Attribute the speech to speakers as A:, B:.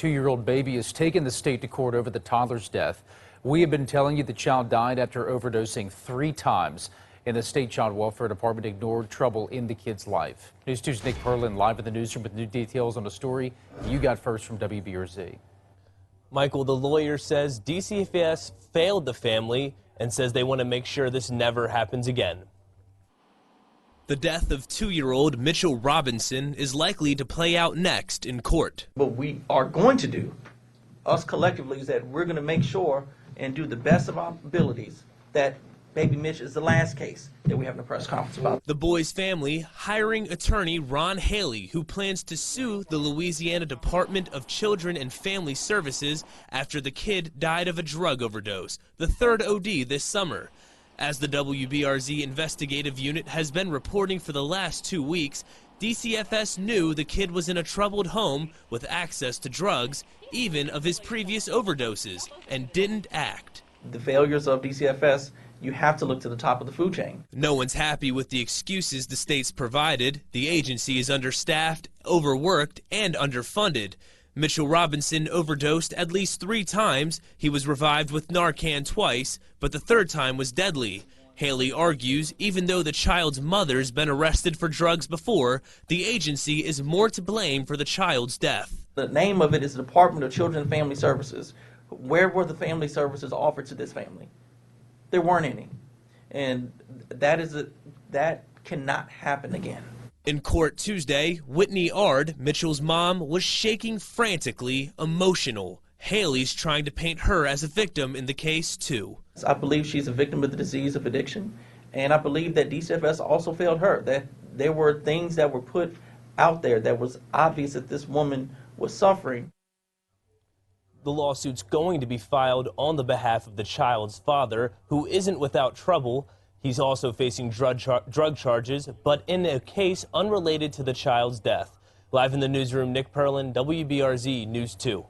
A: 2-year-old baby has taken the state to court over the toddler's death. We have been telling you the child died after overdosing 3 times, and the state child welfare department ignored trouble in the kid's life. News 2's Nick Perlin live in the newsroom with new details on a story you got first from WBRZ.
B: Michael, the lawyer says DCFS failed the family and says they want to make sure this never happens again. The death of 2-year-old Mitchell Robinson is likely to play out next in court.
C: What we are going to do, us collectively, is that we're going to make sure and do the best of our abilities that baby Mitch is the last case that we have in a press conference about.
B: The boy's family hiring attorney Ron Haley, who plans to sue the Louisiana Department of Children and Family Services after the kid died of a drug overdose, the 3rd OD this summer. As the WBRZ investigative unit has been reporting for the last 2 weeks, DCFS knew the kid was in a troubled home with access to drugs, even of his previous overdoses, and didn't act.
C: The failures of DCFS, you have to look to the top of the food chain.
B: No one's happy with the excuses the state's provided. The agency is understaffed, overworked, and underfunded. Mitchell Robinson overdosed at least 3 times. He was revived with Narcan twice, but the 3rd time was deadly. Haley argues even though the child's mother's been arrested for drugs before, the agency is more to blame for the child's death.
C: The name of it is the Department of Children and Family Services. Where were the family services offered to this family? There weren't any. And that cannot happen again.
B: In court Tuesday, Whitney Ard, Mitchell's mom, was shaking frantically, emotional. Haley's trying to paint her as a victim in the case, too.
C: I believe she's a victim of the disease of addiction, and I believe that DCFS also failed her, that there were things that were put out there that was obvious that this woman was suffering.
B: The lawsuit's going to be filed on the behalf of the child's father, who isn't without trouble. He's also facing drug charges, but in a case unrelated to the child's death. Live in the newsroom, Nick Perlin, WBRZ News 2.